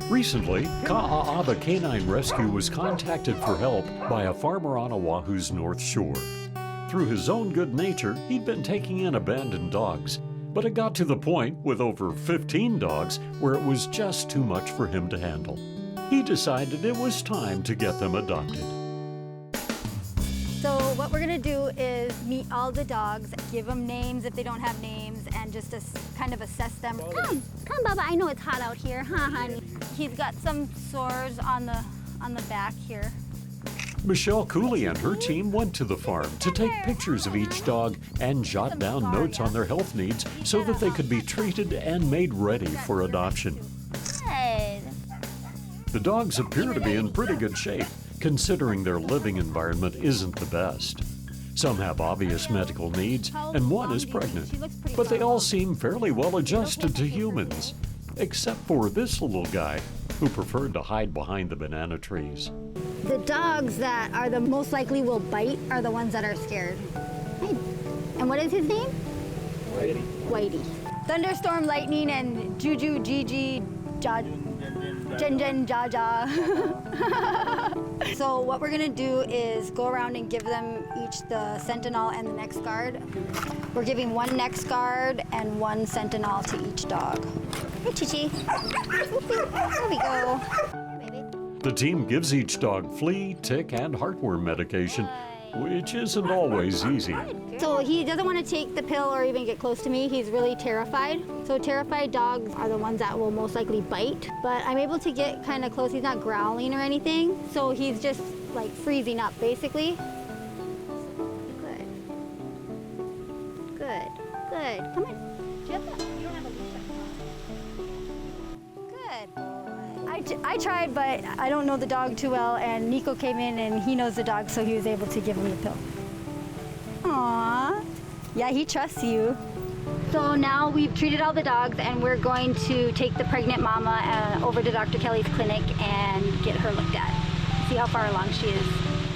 Recently, Ka'a'a Canine Rescue was contacted for help by a farmer on Oahu's North Shore. Through his own good nature, he'd been taking in abandoned dogs, but it got to the point with over 15 dogs where it was just too much for him to handle. He decided it was time to get them adopted. So what we're gonna do is meet all the dogs, give them names if they don't have names, and just kind of assess them. Come, Bubba, I know it's hot out here, huh, honey? He's got some sores on the back here. Michelle Cooley and her team went to the farm to take pictures of each dog and jot down notes on their health needs so that they could be treated and made ready for adoption. Good. The dogs appear to be in pretty good shape, considering their living environment isn't the best. Some have obvious medical needs, and one is pregnant. But they all seem fairly well adjusted to humans, except for this little guy, who preferred to hide behind the banana trees. The dogs that are the most likely will bite are the ones that are scared. Hey. And what is his name? Whitey. Whitey. Thunderstorm, Lightning, and Juju, Gigi, Jen, Jaja. So what we're gonna do is go around and give them each the Sentinel and the Next Guard. We're giving one Next Guard and one Sentinel to each dog. Hey, Chichi. There we go. The team gives each dog flea, tick, and heartworm medication, which isn't always easy. So he doesn't want to take the pill or even get close to me. He's really terrified. So terrified dogs are the ones that will most likely bite. But I'm able to get kind of close. He's not growling or anything. So he's just like freezing up, basically. Good. Good. Good. Come on. Do you have that? You don't have a leash. Good boy. I tried, but I don't know the dog too well, and Nico came in and he knows the dog, so he was able to give him the pill. Aww. Yeah, he trusts you. So now we've treated all the dogs, and we're going to take the pregnant mama over to Dr. Kelly's clinic and get her looked at. See how far along she is.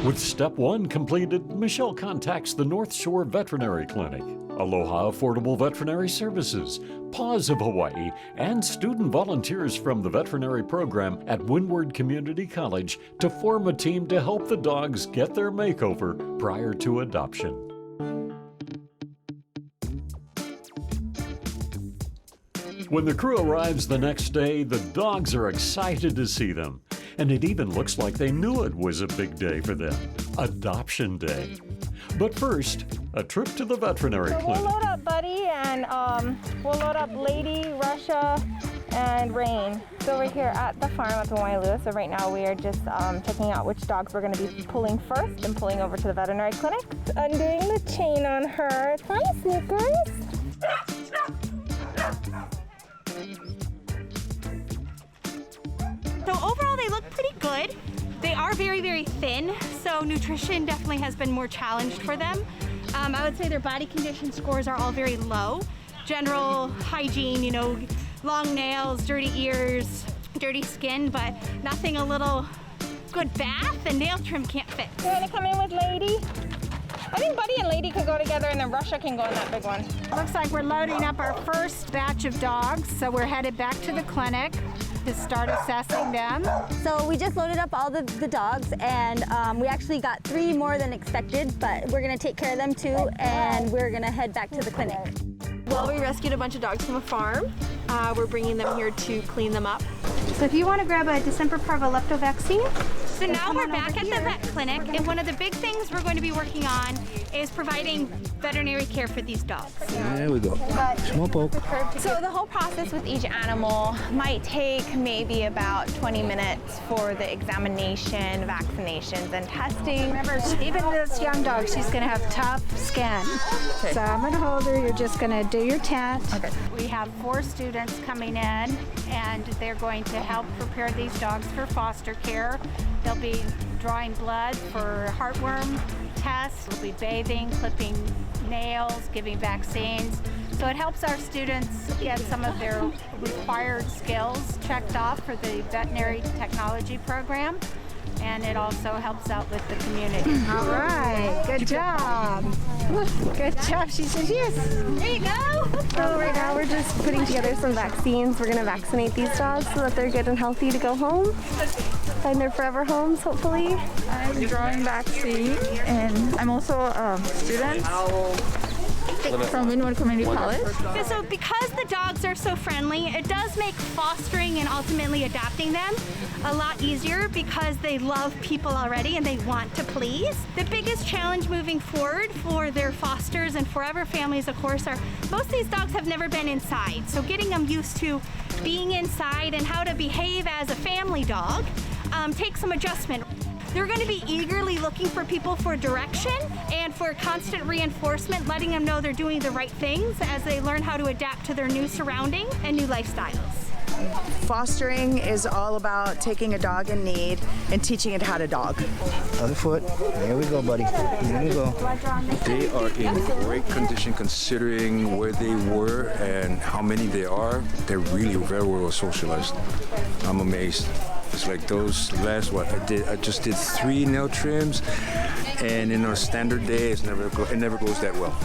With step one completed, Michelle contacts the North Shore Veterinary Clinic, Aloha Affordable Veterinary Services, Paws of Hawaii, and student volunteers from the veterinary program at Windward Community College to form a team to help the dogs get their makeover prior to adoption. When the crew arrives the next day, the dogs are excited to see them. And it even looks like they knew it was a big day for them, Adoption Day. But first, a trip to the veterinary clinic. We'll load up Buddy, and we'll load up Lady, Russia, and Rain. So we're here at the farm up in Wailua. So right now we are just checking out which dogs we're going to be pulling first and pulling over to the veterinary clinic. Undoing the chain on her. Hi, Snickers. So overall, they look pretty good. They are very, very thin, so nutrition definitely has been more challenged for them. I would say their body condition scores are all very low. General hygiene, you know, long nails, dirty ears, dirty skin, but nothing a little good bath and nail trim can't fix. You want to come in with Lady? I think Buddy and Lady can go together, and then Russia can go in that big one. Looks like we're loading up our first batch of dogs, so we're headed back to the clinic to start assessing them. So we just loaded up all the dogs, and we actually got 3 more than expected, but we're gonna take care of them too, and we're gonna head back to the clinic. Well, we rescued a bunch of dogs from a farm. We're bringing them here to clean them up. So if you want to grab a December parvo lepto vaccine. So now we're back at the vet clinic, and one of the big things we're going to be working on is providing veterinary care for these dogs. There we go. Small poke. So the whole process with each animal might take maybe about 20 minutes for the examination, vaccinations, and testing. Remember, even this young dog, she's going to have tough skin. Okay. So I'm going to hold her. You're just going to do your tent. Okay. We have 4 students coming in, and they're going to help prepare these dogs for foster care. They'll be drawing blood for heartworm tests. We'll be bathing, clipping nails, giving vaccines. So it helps our students get some of their required skills checked off for the veterinary technology program. and it also helps out with the community. All right, good job. Good job, she says yes. There you go. So right now we're just putting together some vaccines. We're gonna vaccinate these dogs so that they're good and healthy to go home. Find their forever homes, hopefully. I'm drawing vaccine, and I'm also a student from Wynwood Community College. Yeah, so because the dogs are so friendly, it does make fostering and ultimately adopting them a lot easier because they love people already and they want to please. The biggest challenge moving forward for their fosters and forever families, of course, are most of these dogs have never been inside. So getting them used to being inside and how to behave as a family dog takes some adjustment. They're going to be eagerly looking for people for direction and for constant reinforcement, letting them know they're doing the right things as they learn how to adapt to their new surrounding and new lifestyles. Fostering is all about taking a dog in need and teaching it how to dog. Other foot. There we go, buddy. There we go. They are in great condition considering where they were and how many they are. They're really very well socialized. I'm amazed. It's like those last I just did 3 nail trims, and in a standard day, it never goes that well.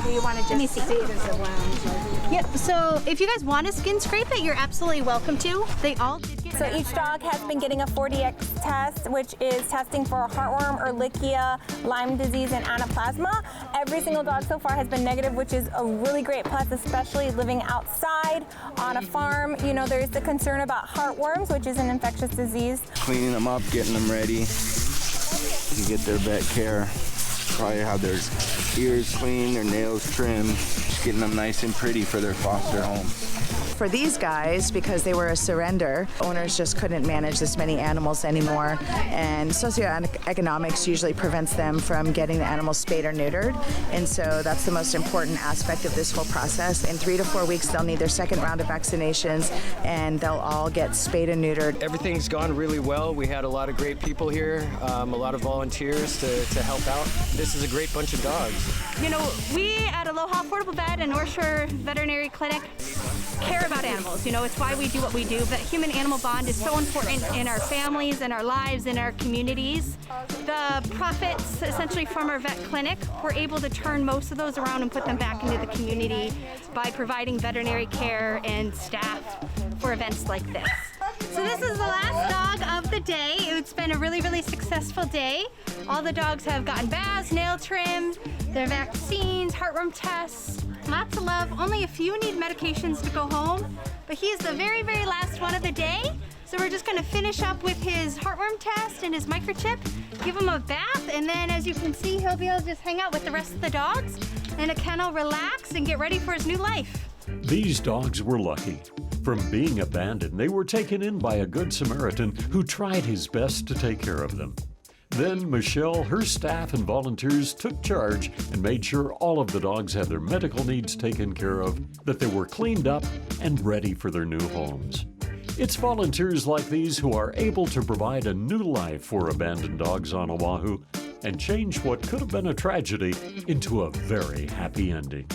Do you want to just see it as a lounge? Yep, so if you guys want to skin scrape it, you're absolutely welcome to. They all did get So each dog has been getting a 4DX test, which is testing for heartworm, Ehrlichia, Lyme disease, and anaplasma. Every single dog so far has been negative, which is a really great plus, especially living outside on a farm. You know, there's the concern about heartworms, which is an infectious disease. Cleaning them up, getting them ready to get their vet care. Probably have their ears cleaned, their nails trimmed, just getting them nice and pretty for their foster home. For these guys, because they were a surrender, owners just couldn't manage this many animals anymore, and socioeconomics usually prevents them from getting the animals spayed or neutered, and so that's the most important aspect of this whole process. In 3 to 4 weeks, they'll need their second round of vaccinations, and they'll all get spayed and neutered. Everything's gone really well. We had a lot of great people here, a lot of volunteers to help out. This is a great bunch of dogs. You know, we at Aloha Affordable Vet and North Shore Veterinary Clinic care about animals. You know, it's why we do what we do. That human-animal bond is so important in our families, in our lives, in our communities. The profits, essentially from our vet clinic, we're able to turn most of those around and put them back into the community by providing veterinary care and staff for events like this. So this is the last dog of the day. It's been a really, really successful day. All the dogs have gotten baths, nail trim, their vaccines, heartworm tests, lots of love. Only a few need medications to go home, but he is the very, very last one of the day. So we're just gonna finish up with his heartworm test and his microchip, give him a bath, and then as you can see, he'll be able to just hang out with the rest of the dogs in a kennel, relax, and get ready for his new life. These dogs were lucky. From being abandoned, they were taken in by a good Samaritan who tried his best to take care of them. Then Michelle, her staff, and volunteers took charge and made sure all of the dogs had their medical needs taken care of, that they were cleaned up and ready for their new homes. It's volunteers like these who are able to provide a new life for abandoned dogs on Oahu and change what could have been a tragedy into a very happy ending.